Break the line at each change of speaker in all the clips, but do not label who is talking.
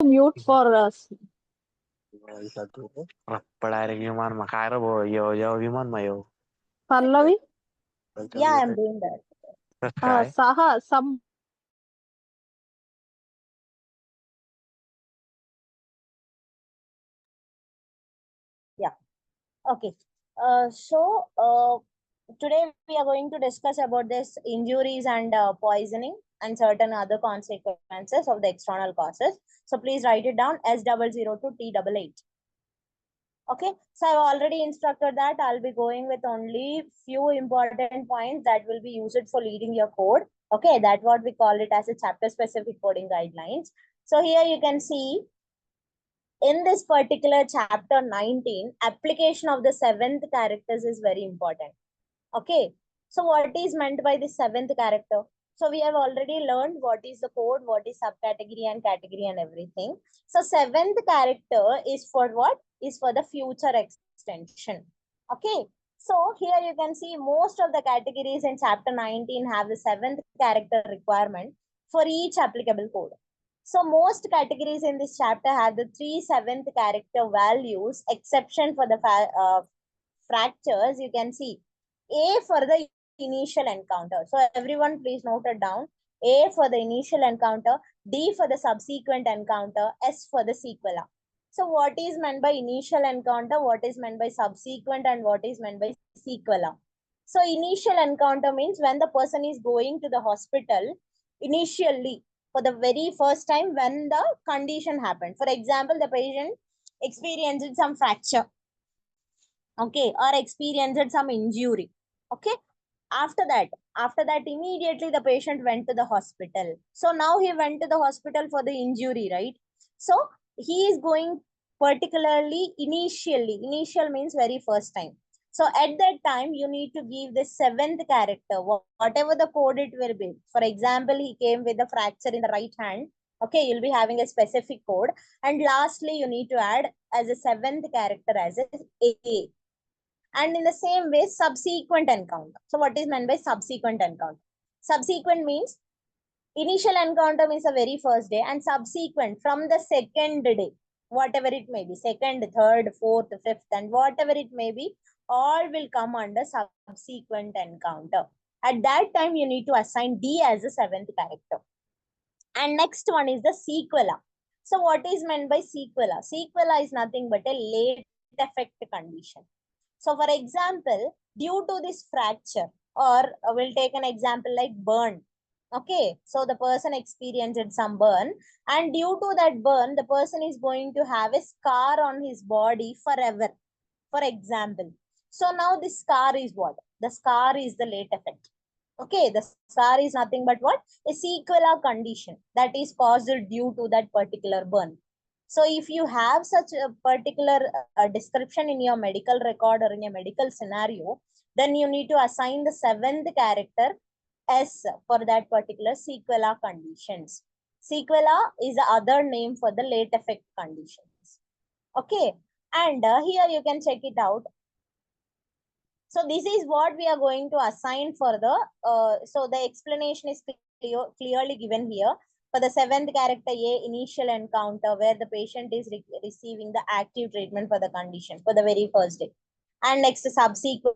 Mute for us.
Padaring human makarabo yo human mayo.
Pallavi,
Yeah, I'm doing that.
Kai.
Saha, some
Yeah. Okay. Today we are going to discuss about this injuries and poisoning and certain other consequences of the external causes. So please write it down S00 to T88. Okay. So I've already instructed that I'll be going with only few important points that will be used for leading your code. Okay. That's what we call it as a chapter specific coding guidelines. So here you can see in this particular chapter 19, application of the seventh characters is very important. Okay. So what is meant by the seventh character? So we have already learned what is the code, what is subcategory and category and everything. So seventh character is for what? Is for the future extension. Okay. So here you can see most of the categories in chapter 19 have the seventh character requirement for each applicable code. So most categories in this chapter have the 3 seventh character values, exception for the fractures. You can see A for the initial encounter. So everyone please note it down. A for the initial encounter, D for the subsequent encounter, S for the sequela. So what is meant by initial encounter, what is meant by subsequent, and what is meant by sequela? So initial encounter means when the person is going to the hospital initially for the very first time when the condition happened. For example, the patient experienced some fracture, okay, or experienced some injury, okay. After that immediately the patient went to the hospital. So now he went to the hospital for the injury, right? So he is going particularly initial means very first time. So at that time you need to give the seventh character, whatever the code it will be. For example, he came with a fracture in the right hand, okay, you'll be having a specific code. And lastly you need to add as a seventh character as a. And in the same way, subsequent encounter. So what is meant by subsequent encounter? Subsequent means initial encounter means the very first day, and subsequent from the second day, whatever it may be, second, third, fourth, fifth, and whatever it may be, all will come under subsequent encounter. At that time, you need to assign D as the seventh character. And next one is the sequela. So what is meant by sequela? Sequela is nothing but a late effect condition. So for example, due to this fracture, or we'll take an example like burn. Okay, so the person experienced some burn, and due to that burn, the person is going to have a scar on his body forever. For example, so now this scar is what? The scar is the late effect. Okay, the scar is nothing but what? A sequela condition that is caused due to that particular burn. So if you have such a particular description in your medical record or in a medical scenario, then you need to assign the seventh character S for that particular sequela conditions. Sequela is the other name for the late effect conditions. Okay, and here you can check it out. So this is what we are going to assign for the, so the explanation is clearly given here. For the seventh character A, initial encounter, where the patient is receiving the active treatment for the condition for the very first day. And next, subsequent,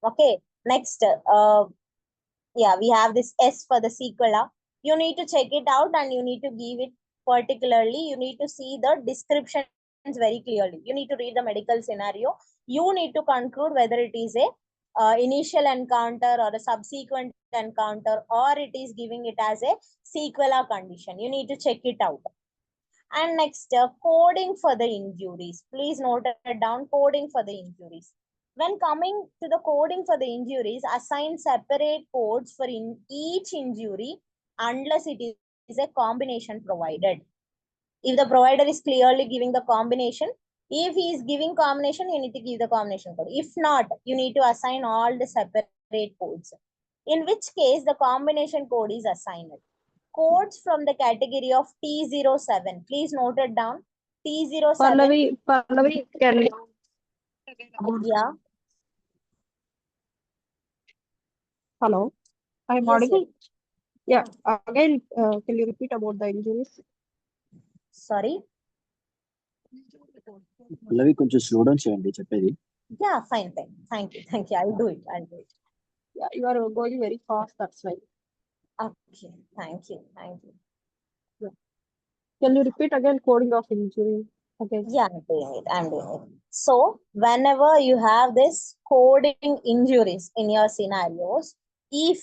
okay. Next, yeah, we have this S for the sequela. You need to check it out and you need to give it particularly. You need to see the descriptions very clearly. You need to read the medical scenario. You need to conclude whether it is a initial encounter or a subsequent encounter, or it is giving it as a sequela condition. You need to check it out. And next, coding for the injuries. Please note it down, coding for the injuries. When coming to the coding for the injuries, assign separate codes for each injury unless it is a combination provided. If the provider is clearly giving the combination, if he is giving combination, you need to give the combination code. If not, you need to assign all the separate codes. In which case, the combination code is assigned. Codes from the category of T07. Please note it down. T07.
Pallavi, can you?
Yeah.
Hello, I'm
Yes, yes.
audible. Yeah, again, can you repeat about the injuries?
Sorry.
పల్లవి కొంచెం slow down చేయండి చెప్పేది.
Yeah, fine. Thank you. I'll do it.
Yeah, you are going very fast, that's why.
Okay. Thank you.
Can you repeat again coding of injury? Okay.
Yeah, I'm doing it. So whenever you have this coding injuries in your scenarios, if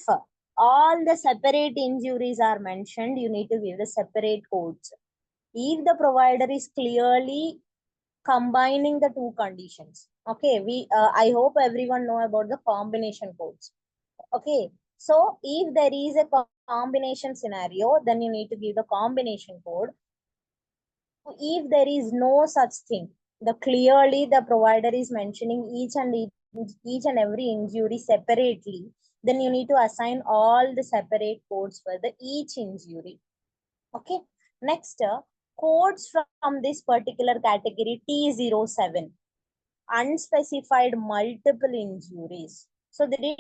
all the separate injuries are mentioned, you need to give the separate codes. If the provider is clearly combining the two conditions, okay, I hope everyone know about the combination codes. Okay, so if there is a combination scenario, then you need to give the combination code. If there is no such thing, the clearly the provider is mentioning each and every injury separately, then you need to assign all the separate codes for the each injury. Okay, next codes from this particular category T07, unspecified multiple injuries. So they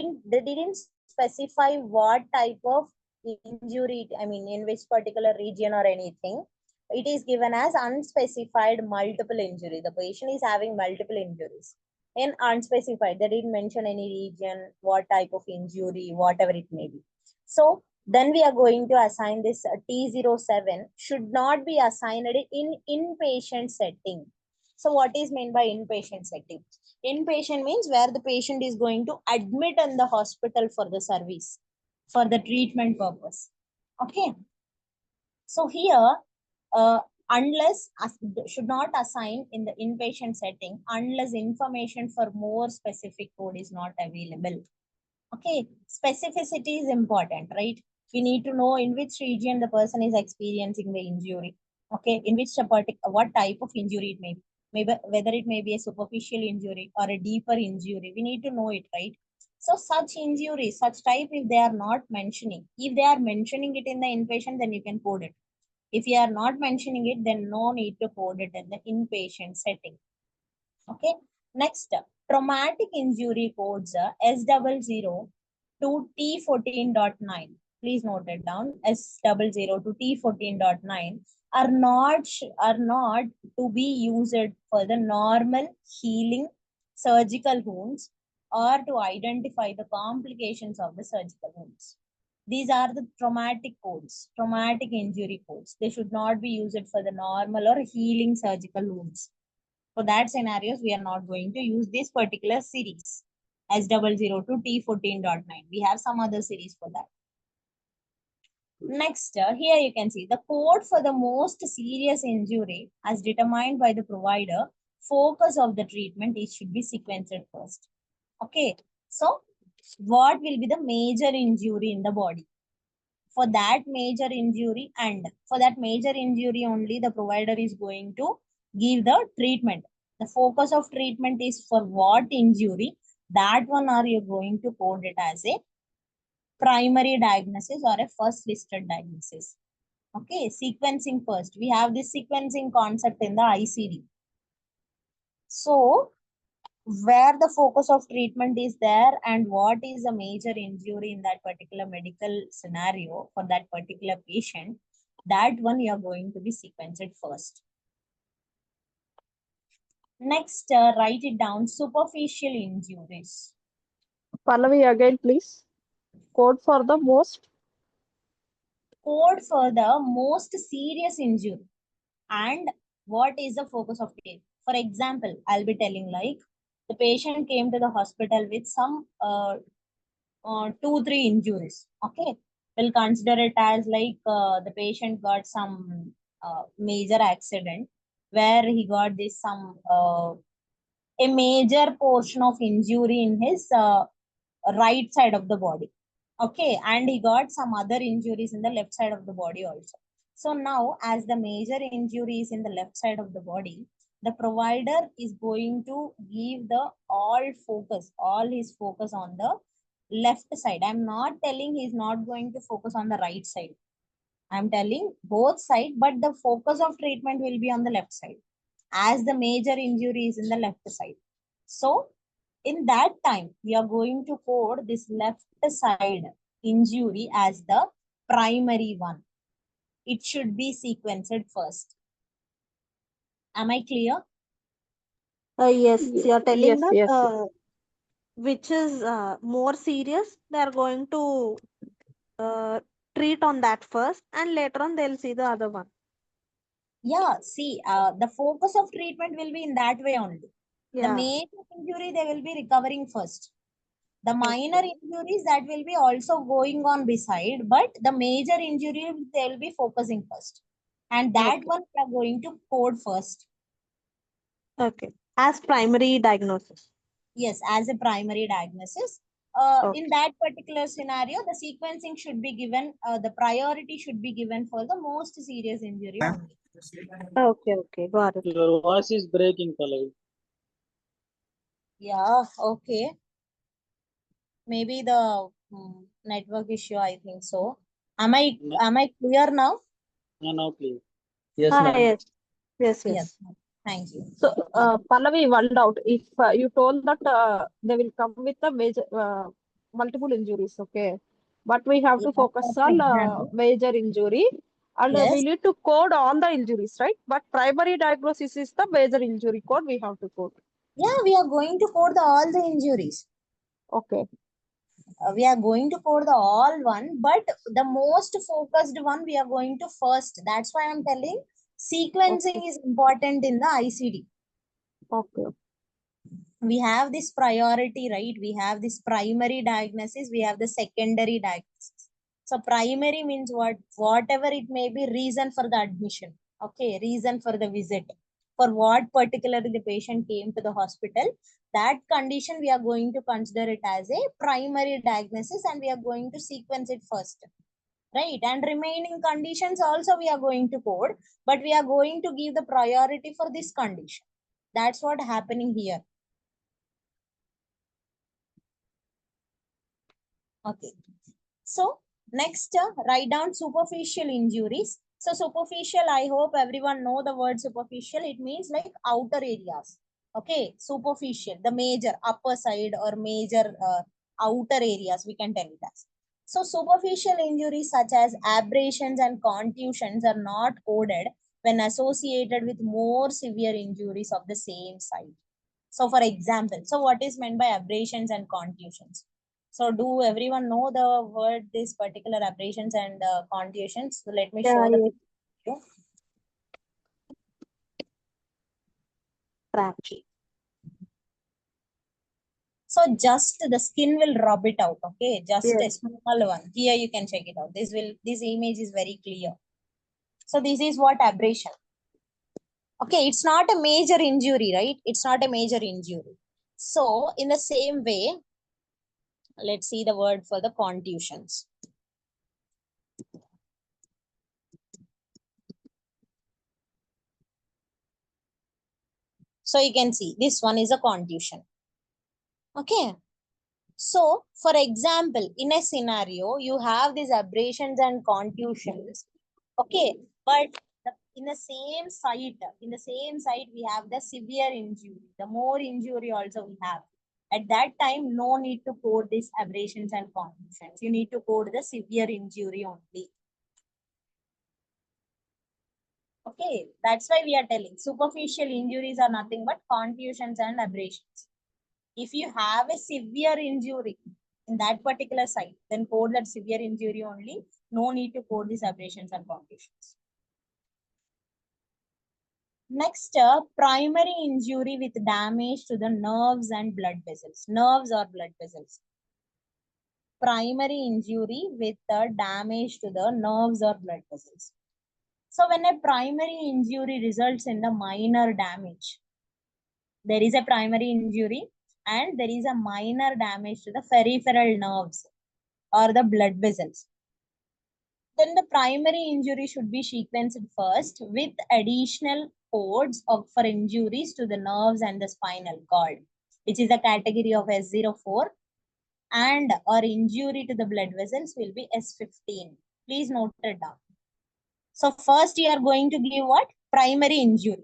didn't specify what type of injury, I mean in which particular region or anything. It is given as unspecified multiple injury. The patient is having multiple injuries. In unspecified, they didn't mention any region, what type of injury, whatever it may be. So then we are going to assign this T07 should not be assigned in inpatient setting. So what is meant by inpatient setting? Inpatient means where the patient is going to admit in the hospital for the service, for the treatment purpose. Okay. So here, unless should not assign in the inpatient setting unless information for more specific code is not available. Okay, specificity is important, right? We need to know in which region the person is experiencing the injury. Okay, in which what type of injury it may be. Maybe whether it may be a superficial injury or a deeper injury. We need to know it, right? So such injuries, such type, if they are not mentioning, if they are mentioning it in the inpatient, then you can code it. If you are not mentioning it, then no need to code it in the inpatient setting. Okay. Next, traumatic injury codes S00 to T14.9. Please note it down. S00 to T14.9 are not to be used for the normal healing surgical wounds or to identify the complications of the surgical wounds. These are the traumatic codes, traumatic injury codes. They should not be used for the normal or healing surgical wounds. For that scenarios, we are not going to use this particular series S00 to T14.9. We have some other series for that. Next, here you can see the code for the most serious injury as determined by the provider. Focus of the treatment, it should be sequenced first. Okay, so what will be the major injury in the body? For that major injury only, the provider is going to give the treatment. The focus of treatment is for what injury, that one are you going to code it as a primary diagnosis or a first listed diagnosis. Okay, sequencing first. We have this sequencing concept in the ICD. So where the focus of treatment is there and what is the major injury in that particular medical scenario for that particular patient, that one you are going to be sequenced first. Next, write it down, superficial injuries.
Pallavi, again, please. Code for the most
serious injury and what is the focus of it. For example, I'll be telling like the patient came to the hospital with some 2-3 injuries. Okay, we'll consider it as like the patient got some major accident where he got this a major portion of injury in his right side of the body. Okay, and he got some other injuries in the left side of the body also. So now, as the major injury is in the left side of the body, the provider is going to give the all his focus on the left side. I'm not telling he's not going to focus on the right side. I'm telling both sides, but the focus of treatment will be on the left side as the major injury is in the left side. So in that time, we are going to code this left side injury as the primary one. It should be sequenced first. Am I clear?
Yes,
Ye-
you're telling
yes,
that
yes.
which is more serious, they're going to uh, treat on that first, and later on they'll see the other one.
Yeah, see, the focus of treatment will be in that way only. The
Yeah.
major injury, they will be recovering first. The minor
Okay.
injuries that will be also going on beside, but the major injury they will be focusing first. And that
Okay.
one we are going to code first.
Okay. As primary diagnosis.
Yes, as a primary diagnosis.
Okay.
In that particular scenario, the sequencing should be given, the priority should be given for the most serious injury only.
Okay. Okay. Got it.
Your voice is breaking, Pallavi.
Yeah, okay. Maybe the network issue, I think so. Am I clear now?
Now clear.
Yes,
Ah,
ma'am.
yes. Yes.
Yes.
Yes.
Thank you.
So, Pallavi, one doubt. If you told that they will come with the major, multiple injuries, okay, but we have
Yeah,
to focus
for
on
example.
major injury, and we
Yes.
need to code all the injuries, right? But primary diagnosis is the major injury code we have to code.
Yeah, we are going to code all the injuries.
Okay.
We are going to code the all one, but the most focused one we are going to first. That's why I'm telling sequencing
Okay.
is important in the ICD.
Okay.
We have this priority, right? We have this primary diagnosis, we have the secondary diagnosis. So primary means what? Whatever it may be, reason for the admission. Okay, reason for the visit. For what particularly the patient came to the hospital, that condition we are going to consider it as a primary diagnosis and we are going to sequence it first. Right, and remaining conditions also we are going to code, but we are going to give the priority for this condition. That's what happening here. Okay. So next, write down superficial injuries. So superficial, I hope everyone know the word superficial. It means like outer areas. Okay, superficial, the major upper side or major outer areas, we can tell it as. So superficial injuries such as abrasions and contusions are not coded when associated with more severe injuries of the same site. So for example, so what is meant by abrasions and contusions? So do everyone know the word, this particular abrasions and contusions? So let me
Yeah.
show the
Yes.
picture.
Fracture.
So just the skin will rub it out, okay? Just a
Yes.
small one. Here you can check it out. This image is very clear. So this is what abrasion. Okay, it's not a major injury, right? It's not a major injury. So in the same way, let's see the word for the contusions. So you can see this one is a contusion. Okay. So, for example, in a scenario, you have these abrasions and contusions. Okay, but in the same site, we have the severe injury. The more injury also we have. At that time, no need to code these abrasions and contusions. You need to code the severe injury only. Okay, that's why we are telling superficial injuries are nothing but contusions and abrasions. If you have a severe injury in that particular site, then code that severe injury only. No need to code these abrasions and contusions. Next, primary injury with damage to the nerves and blood vessels. Nerves or blood vessels. Primary injury with damage to the nerves or blood vessels. So when a primary injury results in the minor damage, there is a primary injury and there is a minor damage to the peripheral nerves or the blood vessels. Then the primary injury should be sequenced first with additional codes for injuries to the nerves and the spinal cord, which is a category of S04, and or injury to the blood vessels will be S15. Please note it down. So first you are going to give what? Primary injury.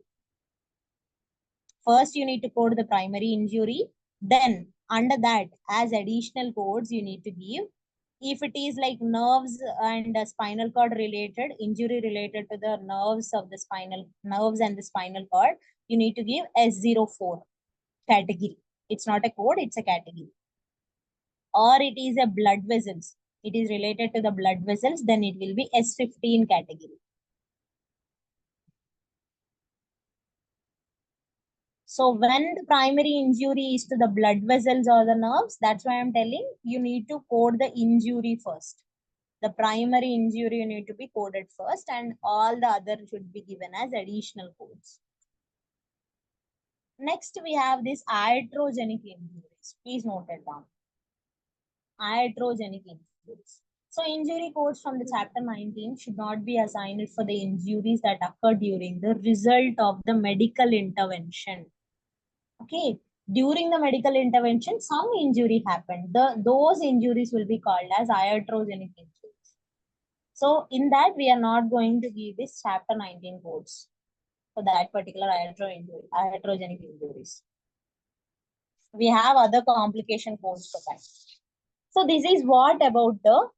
First you need to code the primary injury. Then under that, as additional codes, you need to give If it is like nerves and spinal cord related, injury related to the nerves of the nerves and the spinal cord, you need to give S04 category. It's not a code, it's a category. Or it is a blood vessels. It is related to the blood vessels, then it will be S15 category. So when the primary injury is to the blood vessels or the nerves, that's why I'm telling you need to code the injury first. The primary injury you need to be coded first, and all the other should be given as additional codes. Next, we have this iatrogenic injuries. Please note it down. Iatrogenic injuries. So injury codes from the chapter 19 should not be assigned for the injuries that occur during the result of the medical intervention. Okay, during the medical intervention, some injury happened. Those injuries will be called as iatrogenic injuries. So in that, we are not going to give this chapter 19 codes for that particular iatrogenic injuries. We have other complication codes for that. So this is what about the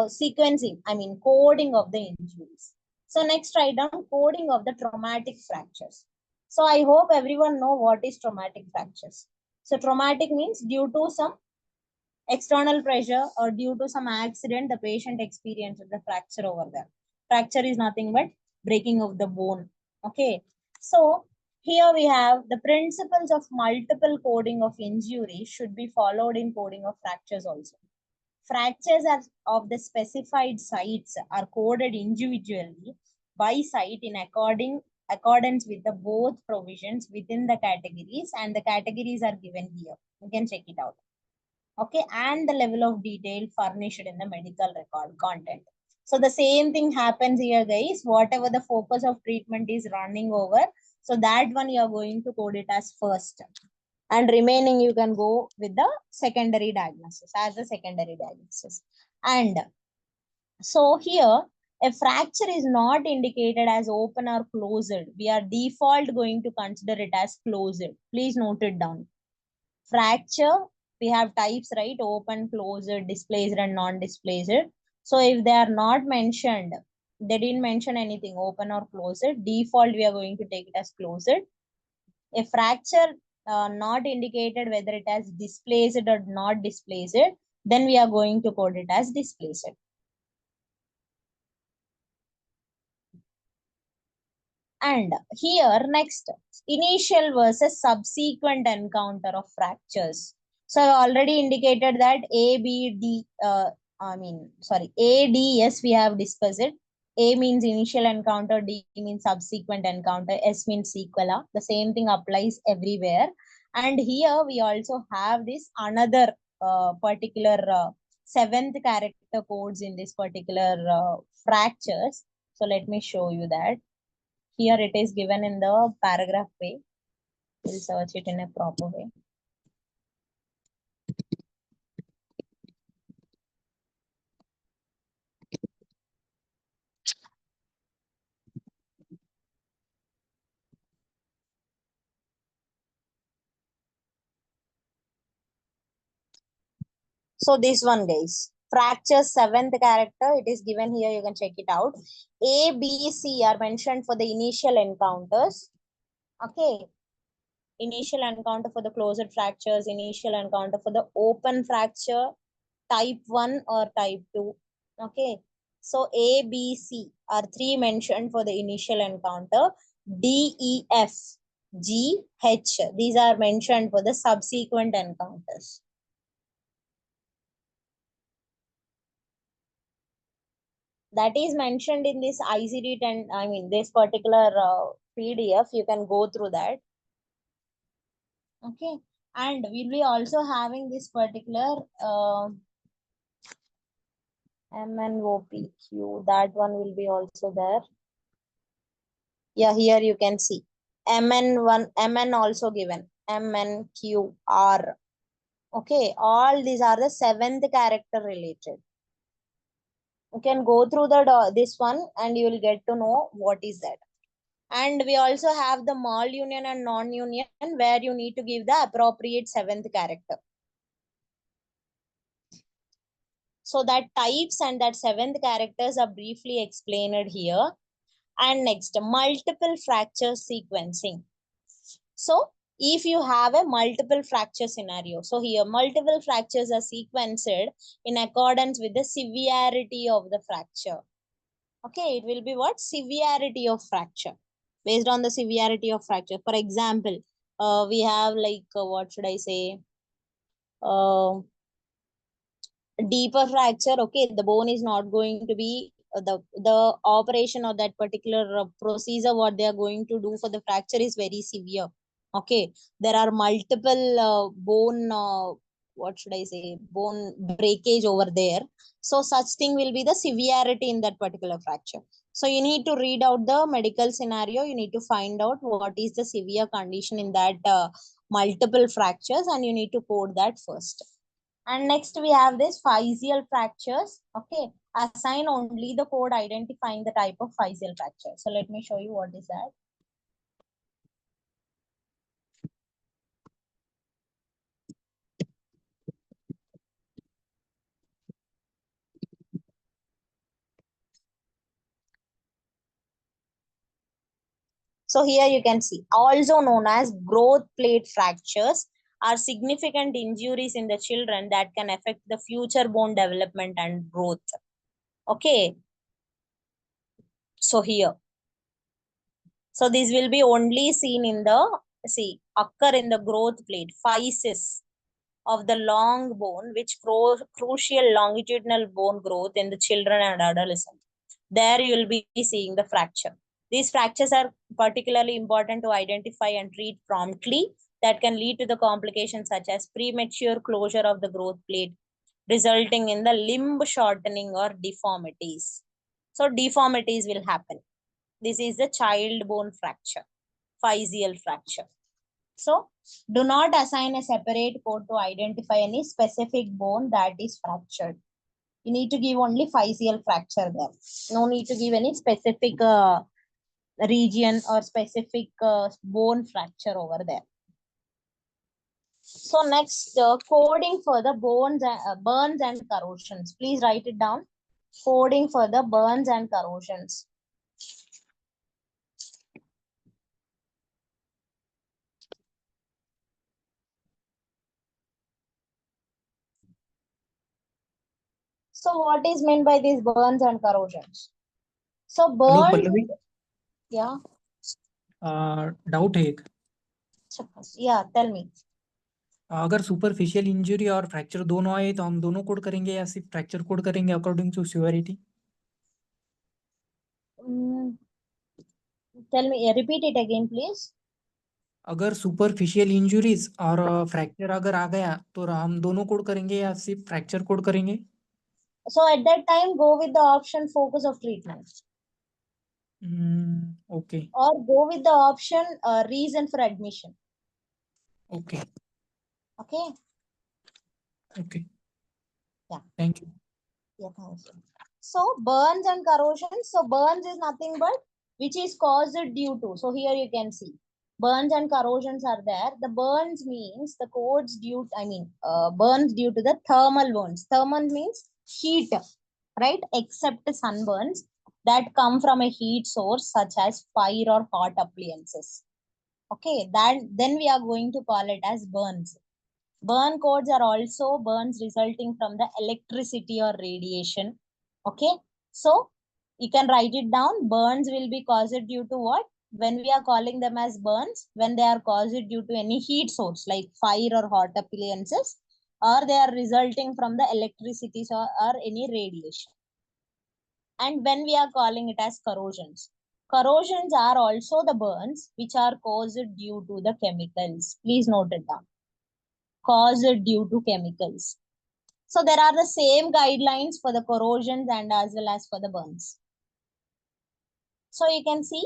sequencing, coding of the injuries. So next, write down coding of the traumatic fractures. So I hope everyone know what is traumatic fractures. So traumatic means due to some external pressure or due to some accident, the patient experiences the fracture over there. Fracture is nothing but breaking of the bone. Okay. So here we have the principles of multiple coding of injury should be followed in coding of fractures also. Fractures of the specified sites are coded individually by site in accordance with the both provisions within the categories, and the categories are given here. You can check it out. Okay, and the level of detail furnished in the medical record content. So the same thing happens here, guys. Whatever the focus of treatment is running over, so that one you are going to code it as first. And remaining you can go with the secondary diagnosis as a secondary diagnosis. And so here, a fracture is not indicated as open or closed. We are default going to consider it as closed. Please note it down. Fracture, we have types, right? Open, closed, displaced, and non-displaced. So if they are not mentioned, they didn't mention anything, open or closed, default we are going to take it as closed. A fracture not indicated whether it has displaced or not displaced, then we are going to code it as displaced. And here next, initial versus subsequent encounter of fractures. So I already indicated that A, B, D, A, D, S we have discussed it. A means initial encounter, D means subsequent encounter, S means sequela. The same thing applies everywhere. And here we also have this another particular 7th character codes in this particular fractures. So let me show you that. Here it is given in the paragraph way. We'll search it in a proper way. So this one, guys, fracture 7th character, it is given here, you can check it out. A, B, C are mentioned for the initial encounters. Okay. Initial encounter for the closed fractures, initial encounter for the open fracture, type 1 or type 2. Okay. So A, B, C are 3 mentioned for the initial encounter. D, E, F, G, H. These are mentioned for the subsequent encounters. That is mentioned in this ICD-10, this particular PDF. You can go through that. Okay. And we'll be also having this particular MNOPQ. That one will be also there. Yeah, here you can see. MN also given. MNQR. Okay. All these are the 7th character related. You can go through this one and you will get to know what is that. And we also have the malunion and non-union where you need to give the appropriate 7th character. So that types and that seventh characters are briefly explained here. And next, multiple fracture sequencing. So if you have a multiple fracture scenario, so here multiple fractures are sequenced in accordance with the severity of the fracture. Okay, it will be what? Severity of fracture. Based on the severity of fracture. For example, we have like, what should I say? Deeper fracture, okay, the bone is not going to be the operation of that particular procedure what they are going to do for the fracture is very severe. Okay, there are multiple bone what should I say, bone breakage over there. So such thing will be the severity in that particular fracture. So you need to read out the medical scenario, you need to find out what is the severe condition in that multiple fractures, and you need to code that first. And next we have this physeal fractures. Okay, assign only the code identifying the type of physeal fracture. So let me show you what is that. So here you can see, also known as growth plate fractures, are significant injuries in the children that can affect the future bone development and growth. Okay. So here. So this will be only seen in the, occur in the growth plate, physis of the long bone, which crucial longitudinal bone growth in the children and adolescents. There you will be seeing the fracture. These fractures are particularly important to identify and treat promptly, that can lead to the complications such as premature closure of the growth plate, resulting in the limb shortening or deformities. So deformities will happen. This is the child bone fracture, physeal fracture. So do not assign a separate code to identify any specific bone that is fractured. You need to give only physeal fracture there. No need to give any specific region or specific bone fracture over there. So next, coding for the burns and corrosions. Please write it down. Coding for the burns and corrosions. So what is meant by these burns and corrosions? So
hello
burns,
Pallavi,
yeah,
doubt है एक।
yeah, tell me.
अगर superficial injury और fracture दोनों आए तो हम दोनों code करेंगे या सिर्फ फ्रैक्चर कोड करेंगे according to severity?
Tell me, repeat it again, please.
अगर सुपरफिशियल इंजरीज और फ्रैक्चर अगर आ गया तो हम दोनों कोड करेंगे या सिर्फ फ्रैक्चर कोड करेंगे?
So at that time, go with the option focus of treatment.
Okay.
Or go with the option reason for admission.
Okay.
Okay.
Okay.
Yeah.
Thank you.
Yeah, thank you. So burns and corrosion. So burns is nothing but which is caused due to. So here you can see burns and corrosions are there. The burns means the codes due, burns due to the thermal burns. Thermal means heat, right? Except sunburns that come from a heat source such as fire or hot appliances. Okay, then we are going to call it as burns. Burn codes are also burns resulting from the electricity or radiation. Okay, so you can write it down. Burns will be caused due to what? When we are calling them as burns, when they are caused due to any heat source like fire or hot appliances, or they are resulting from the electricity or any radiation. And when we are calling it as corrosions. Corrosions are also the burns which are caused due to the chemicals. Please note it down. Caused due to chemicals. So there are the same guidelines for the corrosions and as well as for the burns. So you can see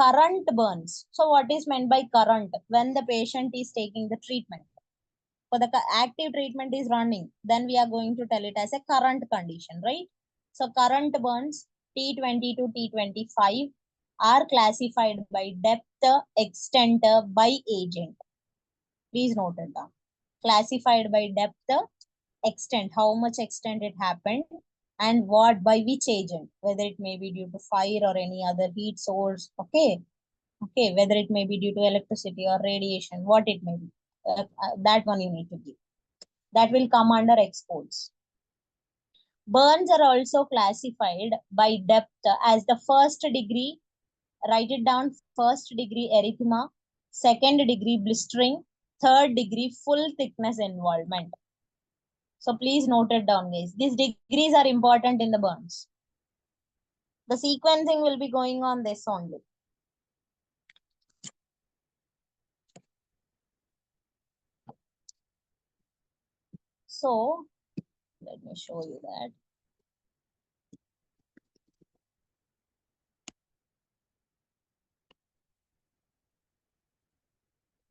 current burns. So what is meant by current? When the patient is taking the treatment. For the active treatment is running, then we are going to tell it as a current condition, right? So current burns T20 to T25 are classified by depth, extent, by agent. Please note it down. Classified by depth, extent, how much extent it happened, and what, by which agent, whether it may be due to fire or any other heat source, okay? Okay, whether it may be due to electricity or radiation, what it may be. That one you need to give. That will come under exports. Burns are also classified by depth as the first degree, write it down, first degree erythema, second degree blistering, third degree full thickness involvement. So please note it down, guys. These degrees are important in the burns. The sequencing will be going on this only. So let me show you that.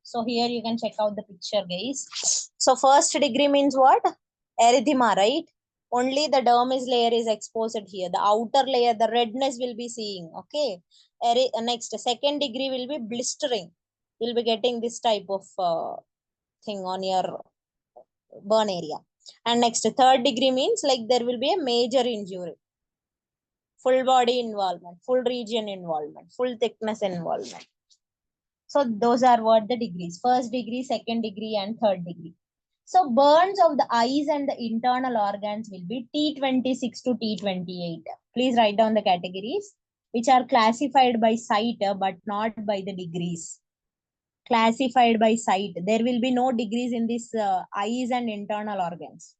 So here you can check out the picture, guys. So first degree means what? Erythema, right? Only the dermis layer is exposed here. The outer layer, the redness will be seeing. Okay. Next, second degree will be blistering. You'll be getting this type of thing on your burn area. And next, third degree means like there will be a major injury. Full body involvement, full region involvement, full thickness involvement. So those are what the degrees: first degree, second degree, and third degree. So burns of the eyes and the internal organs will be T26 to T28. Please write down the categories, which are classified by site but not by the degrees. Classified by site. There will be no degrees in this eyes and internal organs.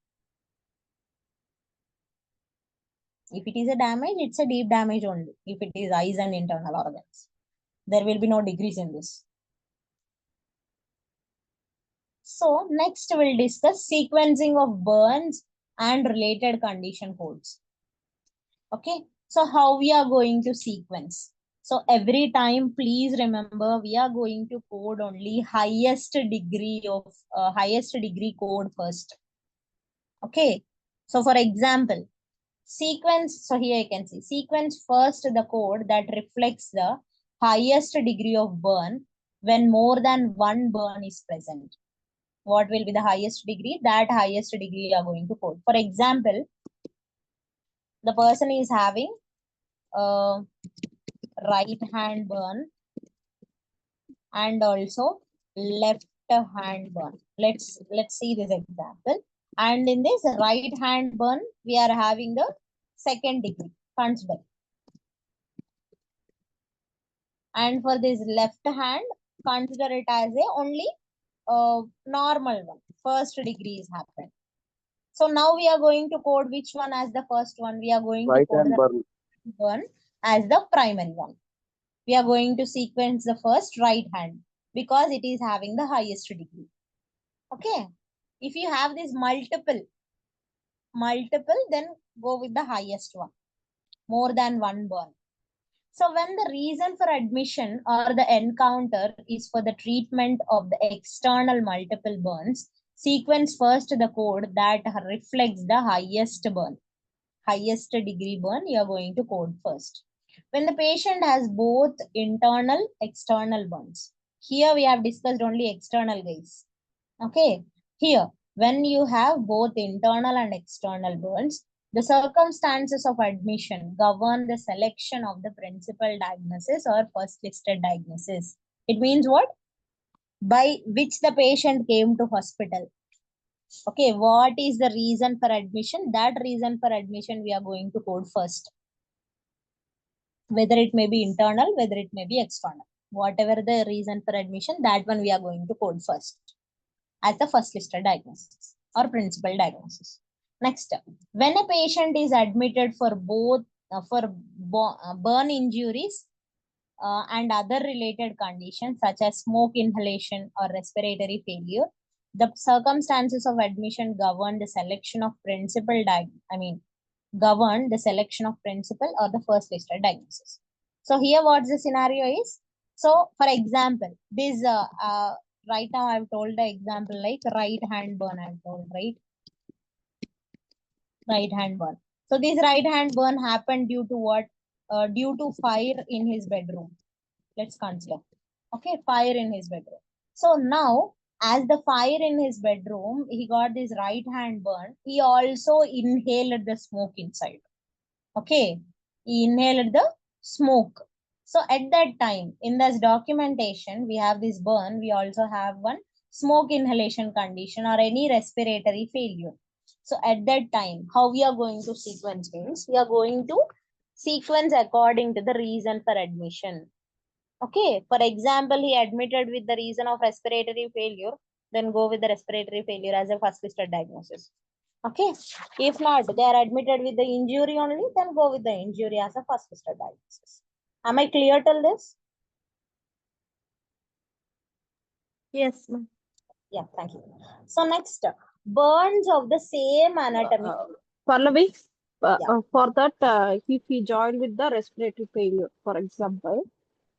If it is a damage, it's a deep damage only. If it is eyes and internal organs, there will be no degrees in this. So next we'll discuss sequencing of burns and related condition codes. Okay, so how we are going to sequence? So every time, please remember, we are going to code only highest degree code first. Okay, so for example, sequence, so here you can see, sequence first the code that reflects the highest degree of burn when more than one burn is present. What will be the highest degree? That highest degree you are going to code. For example, the person is having a right hand burn and also left hand burn. Let's see this example. And in this right hand burn, we are having the second degree, consider. And for this left hand, consider it as a only normal one. First degree is happened. So now we are going to code which one as the first one? We are going to code the burn as the primary one. We are going to sequence the first right hand because it is having the highest degree. Okay. If you have this multiple, then go with the highest one. More than one burn. So when the reason for admission or the encounter is for the treatment of the external multiple burns, sequence first the code that reflects the highest burn. Highest degree burn, you are going to code first. When the patient has both internal, external burns. Here we have discussed only external, guys. Okay. Here, when you have both internal and external burns, the circumstances of admission govern the selection of the principal diagnosis or first listed diagnosis. It means what? By which the patient came to hospital. Okay, what is the reason for admission? That reason for admission we are going to code first. Whether it may be internal, whether it may be external. Whatever the reason for admission, that one we are going to code first as the first listed diagnosis or principal diagnosis. Next, when a patient is admitted for both burn injuries and other related conditions such as smoke inhalation or respiratory failure, the circumstances of admission govern the selection of principal govern the selection of principal or the first listed diagnosis. So here what the scenario is? So for example, this right now I've told the example like right hand burn, I've told, right? Right hand burn. So this right hand burn happened due to what? Due to fire in his bedroom. Let's consider. Okay, fire in his bedroom. So now as the fire in his bedroom, he got this right hand burn. He also inhaled the smoke inside. Okay, he inhaled the smoke. So at that time, in this documentation, we have this burn. We also have one smoke inhalation condition or any respiratory failure. So at that time, how we are going to sequence means we are going to sequence according to the reason for admission. Okay, for example, he admitted with the reason of respiratory failure, then go with the respiratory failure as a first listed diagnosis. Okay, if not, they are admitted with the injury only, then go with the injury as a first listed diagnosis. Am I clear till this?
Yes, ma'am.
Yeah, thank you. So next, burns of the same anatomy.
Pallavi,
Yeah.
for that, if he joined with the respiratory failure, for example,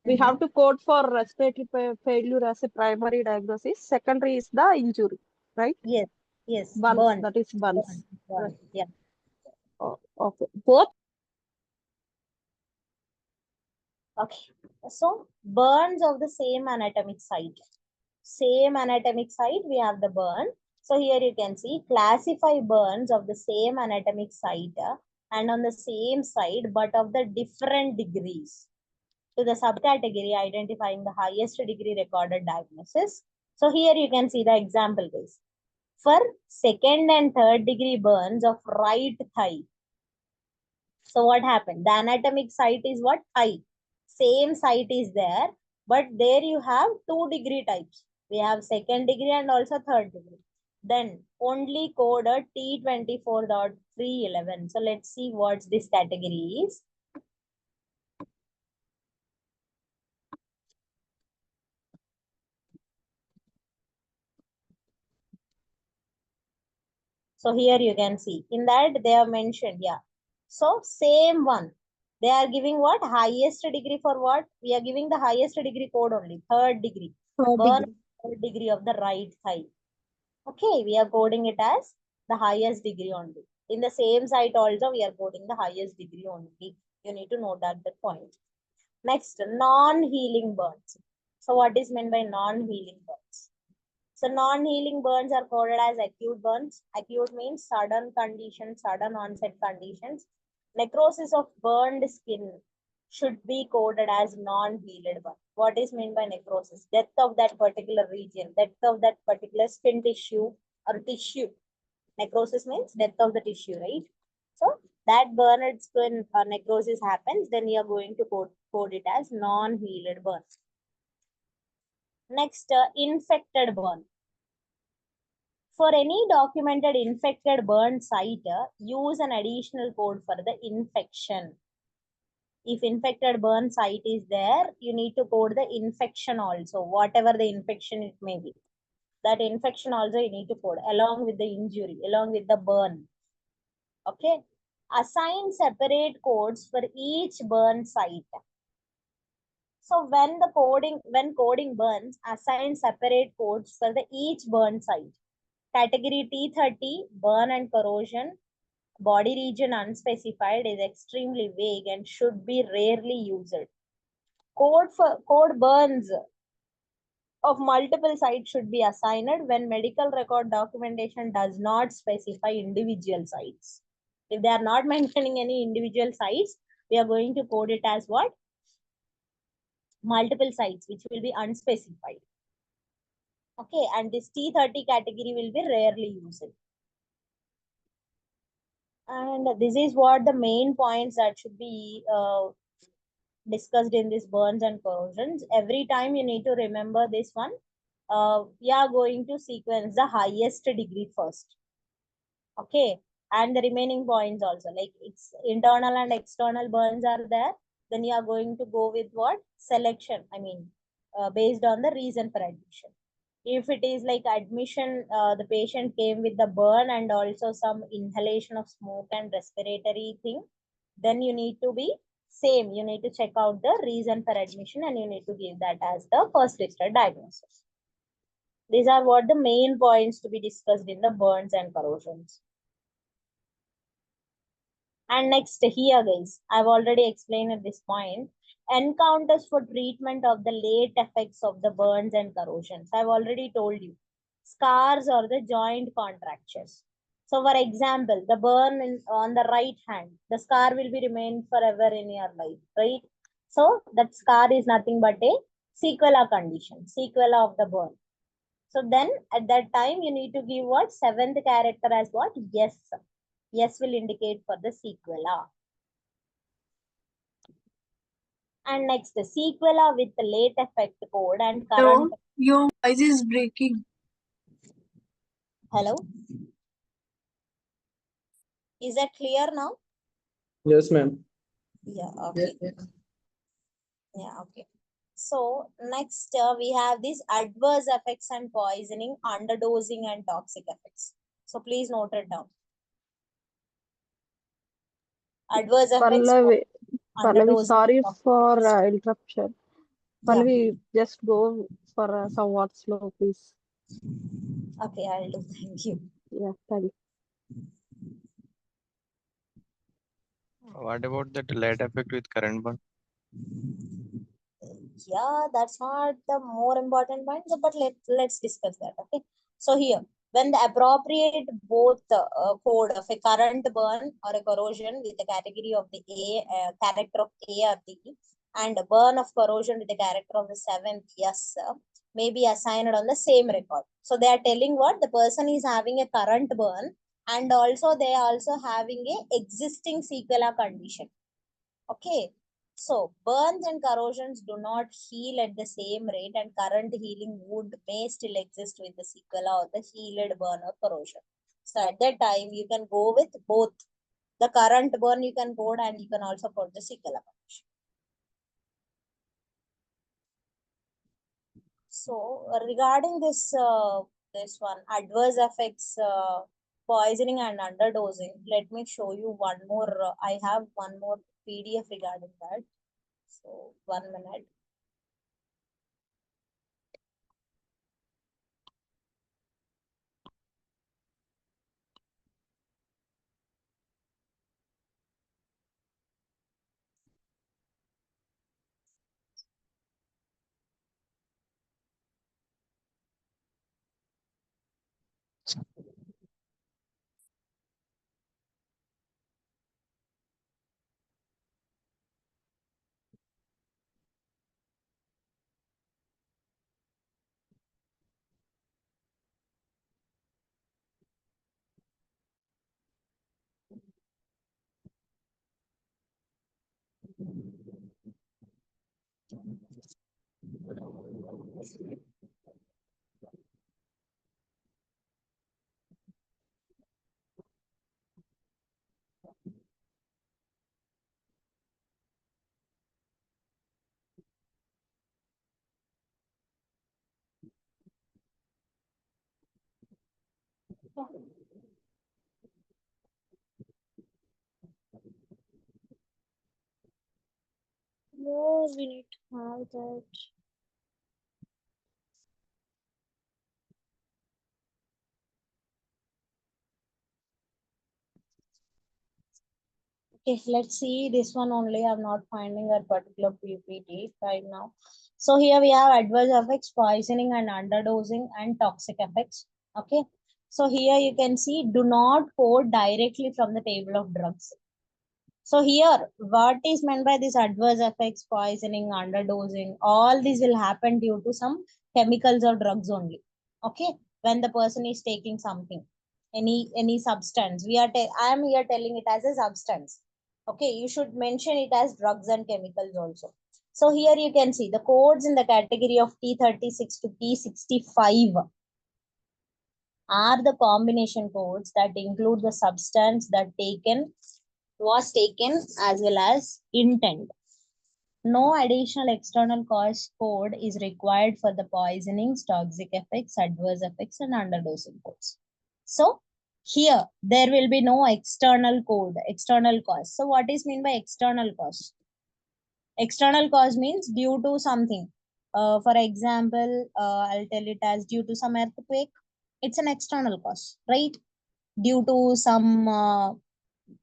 we
Mhm.
have to code for respiratory failure as a primary diagnosis. Secondary is the injury, right?
Yes, yes,
Burns,
burn.
that is burns.
Burn, burn. Yeah.
Oh, okay. Both
Okay. So burns of the same anatomic site. Same anatomic site, we have the burn. So here you can see classify burns of the same anatomic site and on the same site, but of the different degrees. To the subcategory identifying the highest degree recorded diagnosis. So here you can see the example case. For second and third degree burns of right thigh. So what happened? The anatomic site is what? Thigh. Same site is there, but there you have 2 degree types. We have second degree and also third degree. Then only coded T24.311. So let's see what this category is. So here you can see in that they have mentioned, yeah. So same one. They are giving what? Highest degree for what? We are giving the highest degree code only. Third degree. Burn third degree of the right thigh. Okay, we are coding it as the highest degree only. In the same site also, we are coding the highest degree only. You need to note that point. Next, non-healing burns. So what is meant by non-healing burns? So non-healing burns are coded as acute burns. Acute means sudden conditions, sudden onset conditions. Necrosis of burned skin should be coded as non-healed burn. What is meant by necrosis? Death of that particular region, death of that particular skin tissue or tissue. Necrosis means death of the tissue, right? So that burned skin necrosis happens, then you are going to code it as non-healed burn. Next, infected burn. For any documented infected burn site, use an additional code for the infection. If infected burn site is there, you need to code the infection also, whatever the infection it may be. That infection also you need to code along with the injury, along with the burn. Okay. Assign separate codes for each burn site. So when coding burns, assign separate codes for the each burn site. Category T30, burn and corrosion, body region unspecified is extremely vague and should be rarely used. Code burns of multiple sites should be assigned when medical record documentation does not specify individual sites. If they are not mentioning any individual sites, we are going to code it as what? Multiple sites, which will be unspecified. Okay, and this T30 category will be rarely used. And this is what the main points that should be discussed in this burns and corrosions. Every time you need to remember this one. We are going to sequence the highest degree first. Okay, and the remaining points also, like it's internal and external burns are there. Then you are going to go with what? Selection. I mean, based on the reason for admission. If it is like admission, the patient came with the burn and also some inhalation of smoke and respiratory thing, then you need to be same. You need to check out the reason for admission and you need to give that as the first listed diagnosis. These are what the main points to be discussed in the burns and corrosions. And next here, guys, I've already explained at this point. Encounters for treatment of the late effects of the burns and corrosions. I've already told you scars or the joint contractures. So for example, the burn on the right hand, the scar will be remain forever in your life, right? So that scar is nothing but a sequela condition, sequela of the burn. So then at that time, you need to give what? Seventh character as what? Yes. Yes will indicate for the sequela. And next, the sequela with the late effect code and current.
Your voice is breaking.
Hello? Is that clear now?
Yes, ma'am.
Yeah, okay. Yeah, okay. So next we have these adverse effects and poisoning, underdosing and toxic effects. So please note it down. Adverse effects,
Pallavi,
underdosing.
sorry
toxic
for
effects.
interruption.
Yeah.
Pallavi, just go for somewhat slow, please.
Okay, I'll do. Thank you.
Yeah, thank you.
What about that late effect with current burn?
Yeah, that's not the more important point, but let's discuss that. Okay. So here, when the appropriate both code of a current burn or a corrosion with the category of the character of A or B, and a burn of corrosion with the character of the seventh yes may be assigned on the same record. So they are telling what the person is having a current burn, and also they are also having a existing sequela condition. Okay. So burns and corrosions do not heal at the same rate, and current healing wound may still exist with the sequela or the healed burn or corrosion. So at that time, you can go with both the current burn you can code, and you can also code the sequela condition. So regarding this this one, adverse effects, poisoning and underdosing, let me show you one more. I have one more PDF regarding that. So 1 minute. No, we need to have that. Okay, let's see this one only. I'm not finding that particular PPT right now. So here we have adverse effects, poisoning and underdosing and toxic effects. Okay. So here you can see do not code directly from the table of drugs. So here, what is meant by this adverse effects, poisoning, underdosing, all these will happen due to some chemicals or drugs only. Okay. When the person is taking something, any substance, I am here telling it as a substance. Okay, you should mention it as drugs and chemicals also. So here you can see the codes in the category of T36 to T65 are the combination codes that include the substance that was taken as well as intent. No additional external cause code is required for the poisonings, toxic effects, adverse effects, and underdosing codes. So here, there will be no external code, external cause. So what is mean by external cause? External cause means due to something. For example, I'll tell it as due to some earthquake. It's an external cause, right? Due to some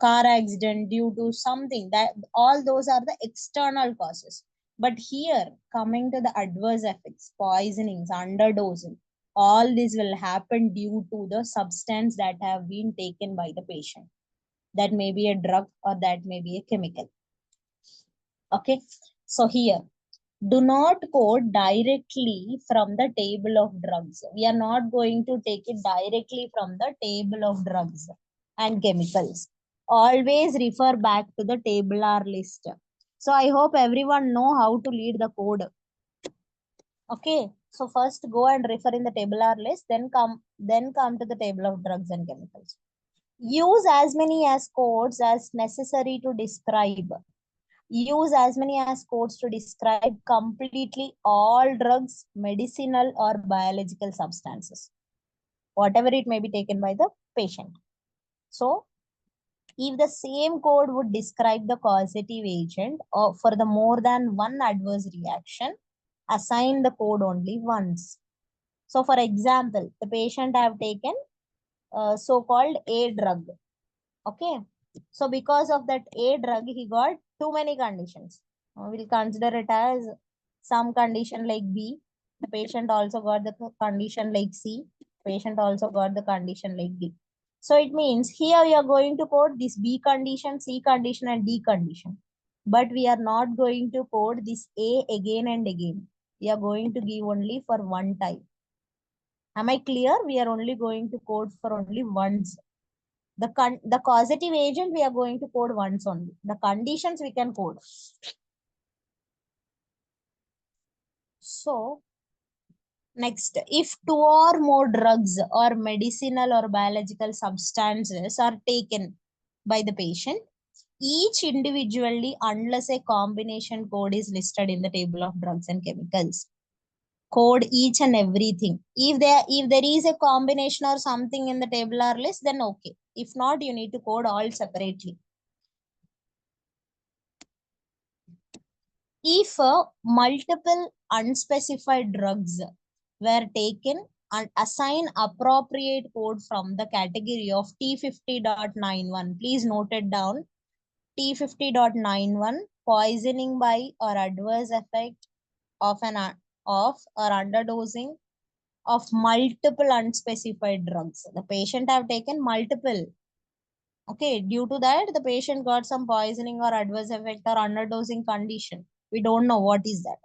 car accident, due to something, that all those are the external causes. But here, coming to the adverse effects, poisonings, underdosing, All this will happen due to the substance that have been taken by the patient. That may be a drug or that may be a chemical. Okay, so here, do not quote directly from the table of drugs. We are not going to take it directly from the table of drugs and chemicals. Always refer back to the table or list. So I hope everyone know how to read the code. Okay, so first go and refer in the table or list, then come to the table of drugs and chemicals. Use as many as codes as necessary to describe. Use as many as codes to describe completely all drugs, medicinal or biological substances, whatever it may be taken by the patient. So, if the same code would describe the causative agent or for the more than one adverse reaction, assign the code only once. So, for example, the patient have taken so-called A drug. Okay. So because of that A drug, he got too many conditions. We'll consider it as some condition like B. The patient also got the condition like C. Patient also got the condition like D. So it means here we are going to code this B condition, C condition, and D condition. But we are not going to code this A again and again. We are going to give only for one time. Am I clear? We are only going to code for only once. The causative agent we are going to code once only. The conditions we can code. So next, if two or more drugs or medicinal or biological substances are taken by the patient, each individually unless a combination code is listed in the table of drugs and chemicals. Code each and everything. If there is a combination or something in the table or list, then okay. If not, you need to code all separately. If multiple unspecified drugs were taken, and assign appropriate code from the category of T50.91. Please note it down. T50.91, poisoning by or adverse effect of or underdosing of multiple unspecified drugs. The patient have taken multiple. Okay, due to that, the patient got some poisoning or adverse effect or underdosing condition. We don't know what is that.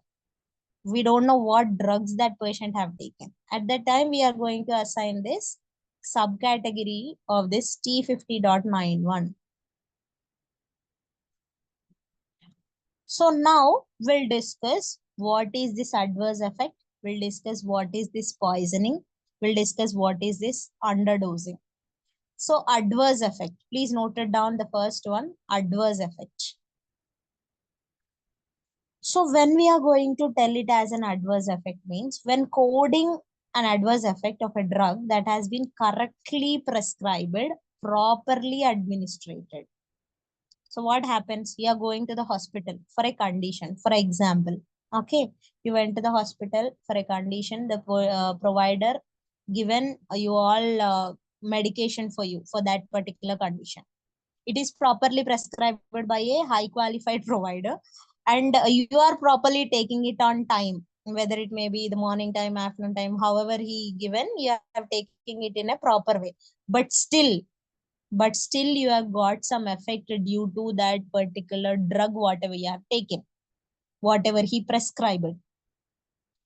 We don't know what drugs that patient have taken. At that time, we are going to assign this subcategory of this T50.91. So now we'll discuss what is this adverse effect. We'll discuss what is this poisoning. We'll discuss what is this underdosing. So adverse effect, please note it down, the first one, adverse effect. So when we are going to tell it as an adverse effect means when coding an adverse effect of a drug that has been correctly prescribed, properly administered. So what happens? You are going to the hospital for a condition, for example, okay, you went to the hospital for a condition, the provider given you all medication for you for that particular condition. It is properly prescribed by a high qualified provider and you are properly taking it on time, whether it may be the morning time, afternoon time, however he given, you are taking it in a proper way. But still you have got some effect due to that particular drug, whatever you have taken, whatever he prescribed.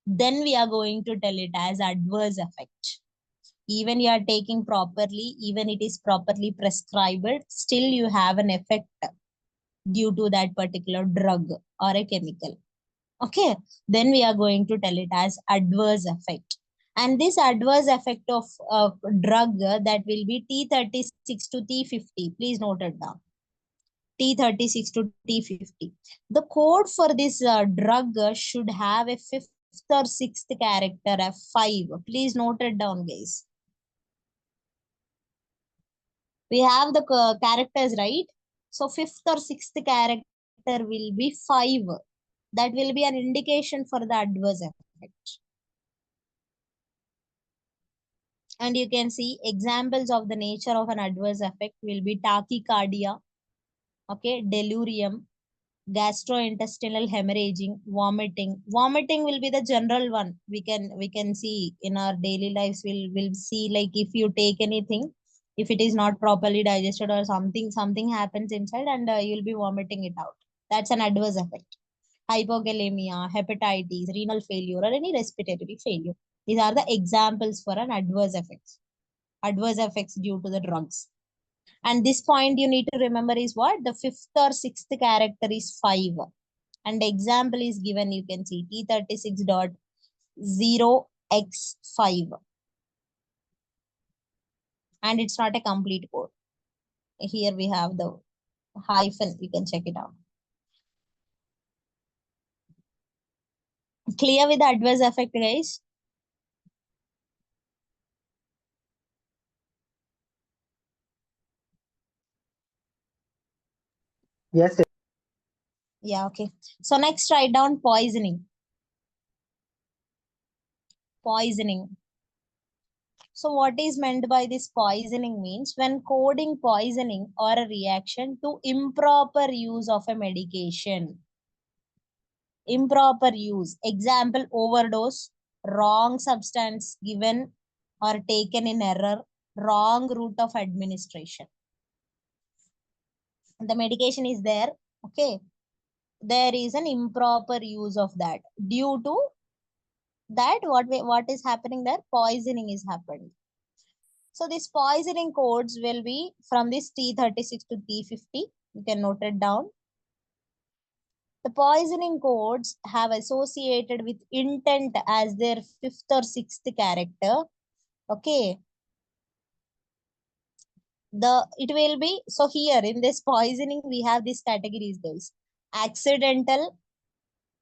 Then we are going to tell it as adverse effect. Even you are taking properly, even it is properly prescribed, still you have an effect due to that particular drug or a chemical. Okay, then we are going to tell it as adverse effect. And this adverse effect of drug that will be T36 to T50. Please note it down. T36 to T50. The code for this drug should have a fifth or sixth character, F5. Please note it down, guys. We have the characters, right? So fifth or sixth character will be 5. That will be an indication for the adverse effect. And you can see examples of the nature of an adverse effect will be tachycardia, okay, delirium, gastrointestinal hemorrhaging, vomiting. Vomiting will be the general one. We can see in our daily lives. We'll see, like, if you take anything, if it is not properly digested or something happens inside, and you'll be vomiting it out. That's an adverse effect. Hypokalemia, hepatitis, renal failure, or any respiratory failure. These are the examples for an adverse effects. Adverse effects due to the drugs. And this point you need to remember is what? The fifth or sixth character is 5. And the example is given, you can see T36.0x5. And it's not a complete code. Here we have the hyphen, you can check it out. Clear with the adverse effect, guys?
Yes, sir.
Yeah, okay. So next, write down poisoning. Poisoning. So what is meant by this poisoning means when coding poisoning or a reaction to improper use of a medication. Improper use. Example, overdose, wrong substance given or taken in error, wrong route of administration. The medication is there, okay. There is an improper use of that. Due to that, what is happening there? Poisoning is happening. So these poisoning codes will be from this T36 to T50. You can note it down. The poisoning codes have associated with intent as their fifth or sixth character. Okay. It will be, so here in this poisoning, we have these categories, guys. Accidental,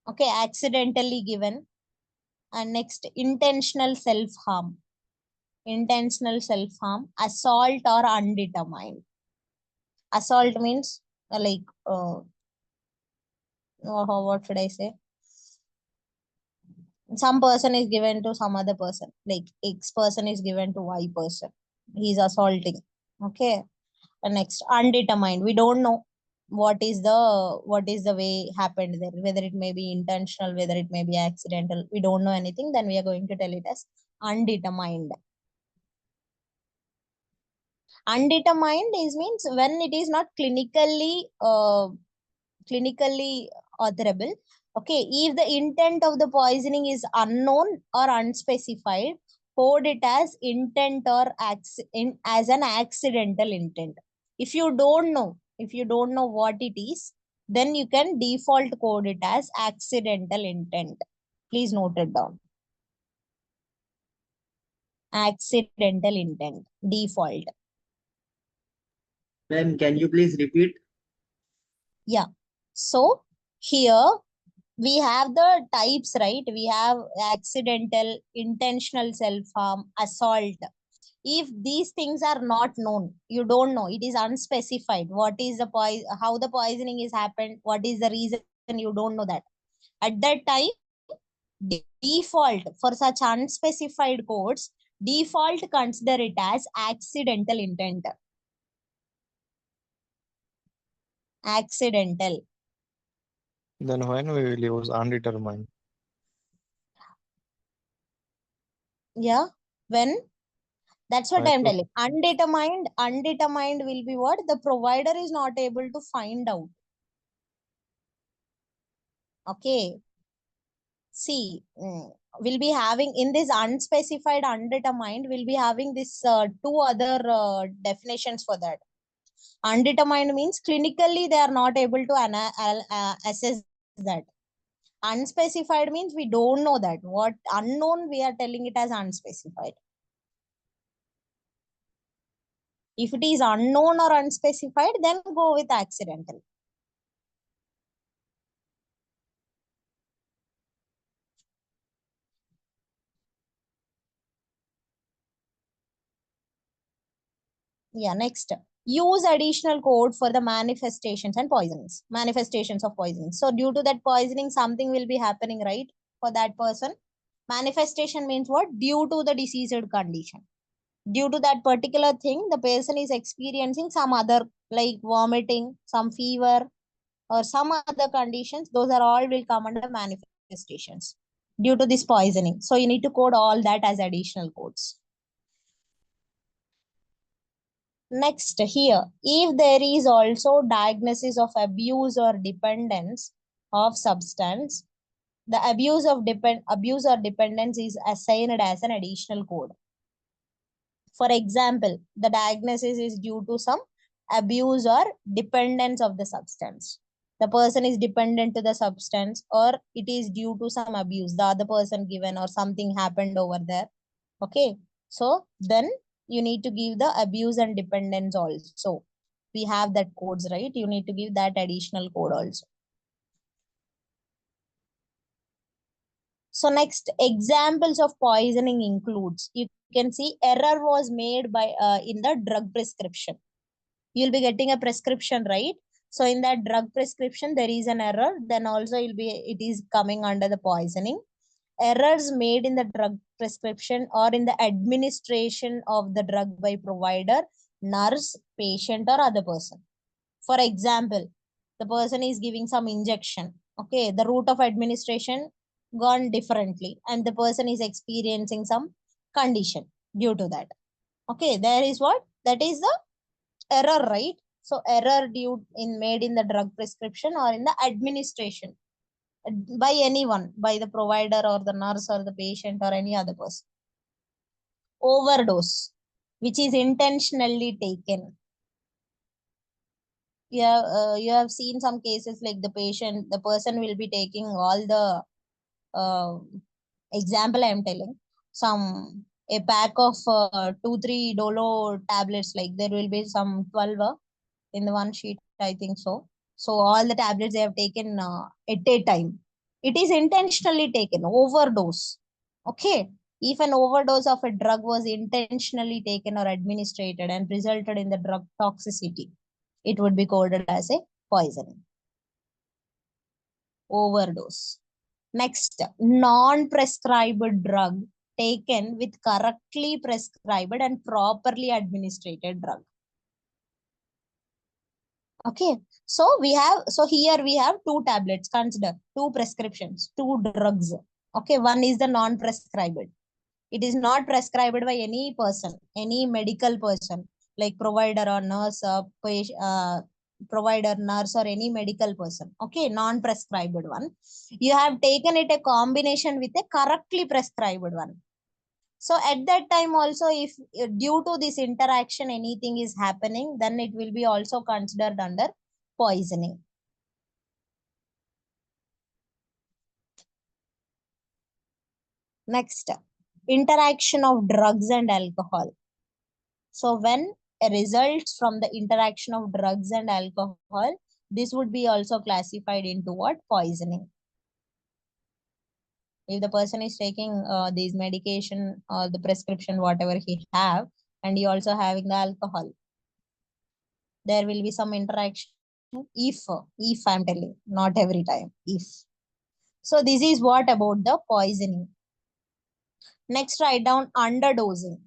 okay, accidentally given. And next, intentional self-harm. Intentional self-harm, assault or undetermined. Assault means like, what should I say? Some person is given to some other person, like X person is given to Y person. He's assaulting. Okay. And next, undetermined. We don't know what is the way happened there, whether it may be intentional, whether it may be accidental. We don't know anything. Then we are going to tell it as undetermined. Undetermined means when it is not clinically authorable. Okay, if the intent of the poisoning is unknown or unspecified, code it as intent or as an accidental intent. If you don't know what it is, then you can default code it as accidental intent. Please note it down. Accidental intent, default.
Ma'am, can you please repeat?
Yeah. So here we have the types, right? We have accidental, intentional self-harm, assault. If these things are not known, you don't know, it is unspecified. What is the how the poisoning is happened? What is the reason? You don't know that. At that time, default for such unspecified codes, default consider it as accidental intent. Accidental.
Then when we will use undetermined?
Yeah. When? That's what
Why
I'm
to-
telling. Undetermined will be what? The provider is not able to find out. Okay. See, we'll be having in this unspecified, undetermined, we'll be having this 2 other definitions for that. Undetermined means clinically they are not able to assess that. Unspecified means we don't know that. What unknown, we are telling it as unspecified. If it is unknown or unspecified, then go with accidental. Yeah, next. Use additional code for the manifestations and poisonings. Manifestations of poisoning. So due to that poisoning, something will be happening, right? For that person. Manifestation means what? Due to the diseased condition. Due to that particular thing, the person is experiencing some other, like vomiting, some fever, or some other conditions, those are all will come under manifestations due to this poisoning. So you need to code all that as additional codes. Next here, if there is also diagnosis of abuse or dependence of substance, the abuse or dependence is assigned as an additional code. For example, the diagnosis is due to some abuse or dependence of the substance. The person is dependent to the substance, or it is due to some abuse, the other person given, or something happened over there. Okay, so then you need to give the abuse and dependence also. We have that codes, right? You need to give that additional code also. So next, examples of poisoning includes, you can see error was made by in the drug prescription. You'll be getting a prescription, right? So in that drug prescription, there is an error. Then also it is coming under the poisoning. Errors made in the drug prescription or in the administration of the drug by provider, nurse, patient, or other person. For example, the person is giving some injection. Okay, the route of administration gone differently, and the person is experiencing some condition due to that. Okay, there is what? That is the error, right? So error made in the drug prescription or in the administration by anyone, by the provider or the nurse or the patient or any other person. Overdose, which is intentionally taken. You have seen some cases like the person will be taking all the example I am telling, a pack of 2-3 Dolo tablets, like there will be some 12 in the one sheet, I think so. So all the tablets they have taken at a time. It is intentionally taken, overdose. Okay. If an overdose of a drug was intentionally taken or administered and resulted in the drug toxicity, it would be coded as a poisoning. Overdose. Next, non-prescribed drug taken with correctly prescribed and properly administered drug. Okay, so here we have 2 tablets. Consider 2 prescriptions, 2 drugs. Okay, one is the non-prescribed. It is not prescribed by any person, any medical person, like provider or nurse, provider, nurse, or any medical person. Okay, non-prescribed one. You have taken it a combination with a correctly prescribed one. So at that time also, if due to this interaction anything is happening, then it will be also considered under poisoning. Next, interaction of drugs and alcohol. So when results from the interaction of drugs and alcohol, this would be also classified into what? Poisoning. If the person is taking these medication or the prescription, whatever he have, and he also having the alcohol, there will be some interaction. If I'm telling, not every time, if. So this is what about the poisoning. Next, write down underdosing.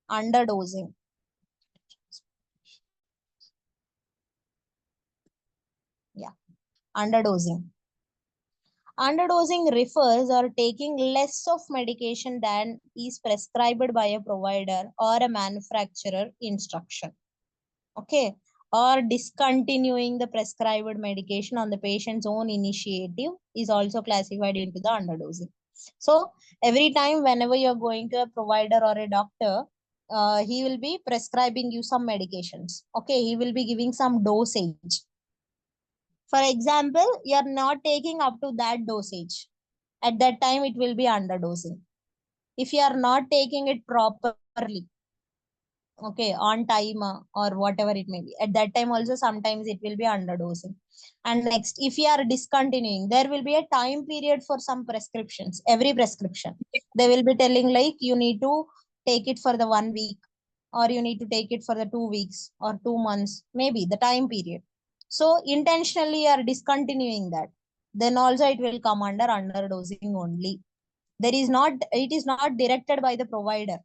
Underdosing. Yeah, underdosing. Underdosing refers or taking less of medication than is prescribed by a provider or a manufacturer instruction. Okay, or discontinuing the prescribed medication on the patient's own initiative is also classified into the underdosing. So every time whenever you're going to a provider or a doctor, he will be prescribing you some medications. Okay, he will be giving some dosage. For example, you're not taking up to that dosage. At that time, it will be underdosing. If you are not taking it properly, okay, on time or whatever it may be, at that time also sometimes it will be underdosing. And next, if you are discontinuing, there will be a time period for some prescriptions. Every prescription, they will be telling like you need to take it for the 1 week, or you need to take it for the 2 weeks or 2 months, maybe the time period. So intentionally you are discontinuing that, then also it will come under underdosing only. It is not directed by the provider.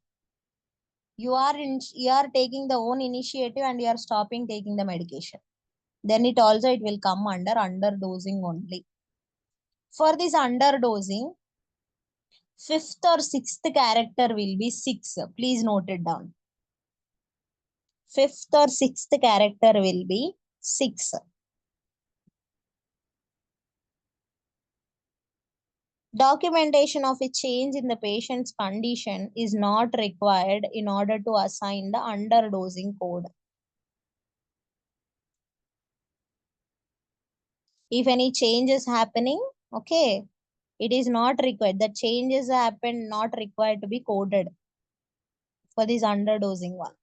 You are taking the own initiative and you are stopping taking the medication. then it will come under underdosing only. For this underdosing, 5th or 6th character will be 6. Please note it down. 5th or 6th character will be 6. Documentation of a change in the patient's condition is not required in order to assign the underdosing code. If any change is happening, okay, it is not required. The changes happen not required to be coded for this underdosing one.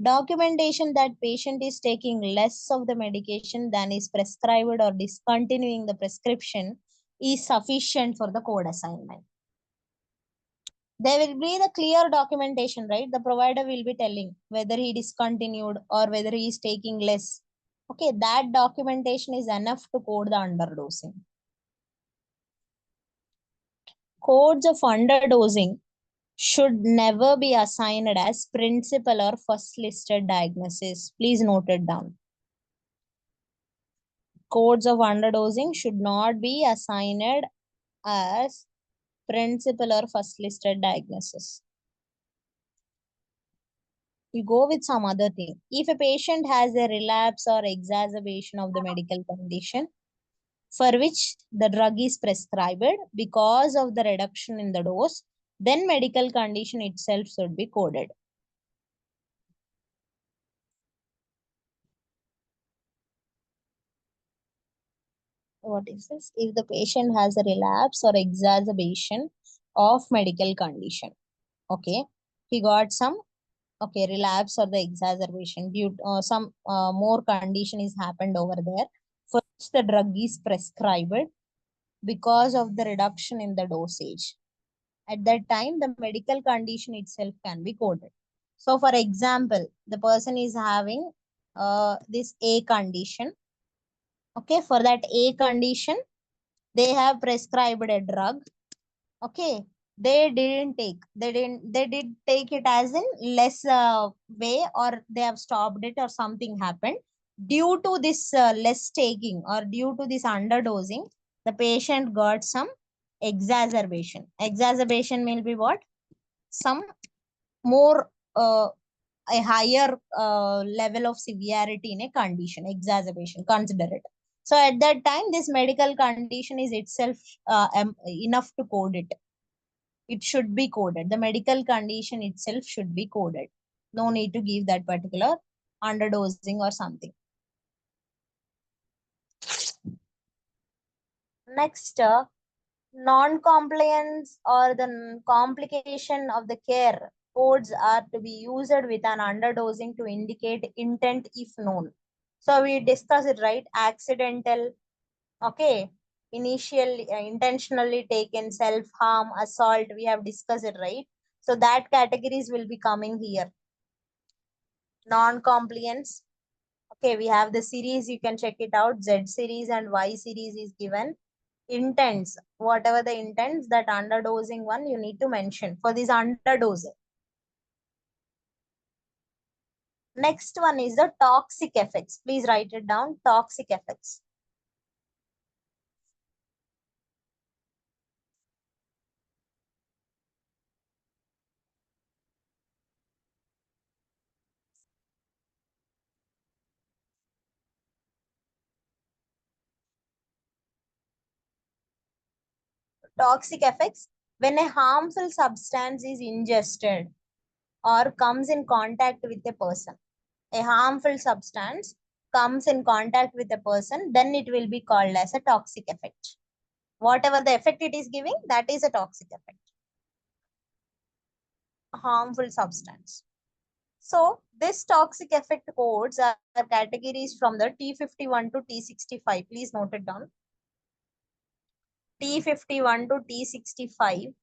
Documentation that patient is taking less of the medication than is prescribed or discontinuing the prescription is sufficient for the code assignment. There will be the clear documentation, right? The provider will be telling whether he discontinued or whether he is taking less. Okay, that documentation is enough to code the underdosing. Codes of underdosing should never be assigned as principal or first listed diagnosis. Please note it down. Codes of underdosing should not be assigned as principal or first listed diagnosis. You go with some other thing. If a patient has a relapse or exacerbation of the medical condition for which the drug is prescribed because of the reduction in the dose, then medical condition itself should be coded. What is this? If the patient has a relapse or exacerbation of medical condition, okay, he got some relapse or the exacerbation due to some more condition is happened over there for which the drug is prescribed because of the reduction in the dosage. At that time, the medical condition itself can be coded. So, for example, the person is having this A condition. Okay, for that A condition, they have prescribed a drug. Okay, they did take it as in less way, or they have stopped it or something happened. Due to this less taking or due to this underdosing, the patient got some exacerbation. Exacerbation will be what? Some more a higher level of severity in a condition, exacerbation, consider it. So at that time, this medical condition is itself enough to code it. It should be coded. The medical condition itself should be coded. No need to give that particular underdosing or something. Next, non-compliance or the complication of the care codes are to be used with an underdosing to indicate intent if known. So we discuss it, right? Accidental, okay, initial, intentionally taken, self-harm, assault, we have discussed it, right? So that categories will be coming here. Non-compliance. Okay, we have the series, you can check it out. Z series and Y series is given. Intents, whatever the intents, that underdosing one you need to mention for this underdosing. Next one is the toxic effects. Please write it down. Toxic effects. Toxic effects, when a harmful substance is ingested or comes in contact with a person. A harmful substance comes in contact with a person, then it will be called as a toxic effect. Whatever the effect it is giving, that is a toxic effect. Harmful substance. So this toxic effect codes are categories from the T51 to T65. Please note it down. T51 to T65.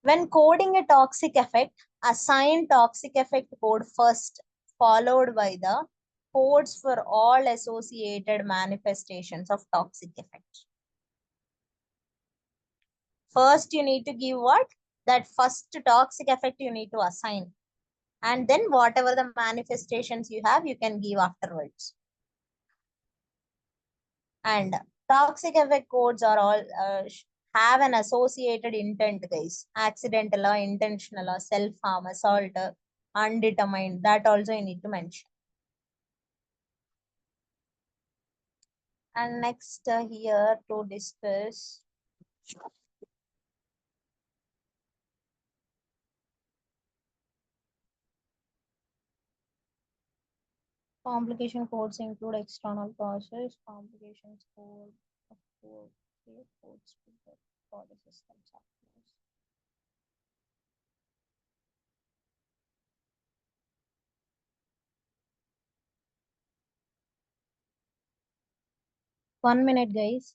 When coding a toxic effect, assign toxic effect code first, followed by the codes for all associated manifestations of toxic effect. First, you need to give what? That first toxic effect you need to assign. And then whatever the manifestations you have, you can give afterwards. And toxic effect codes are all have an associated intent, guys. Accidental or intentional or self-harm, assault, undetermined. That also you need to mention. And next here to discuss complication codes include external causes, complications code, codes for the system software. 1 minute, guys.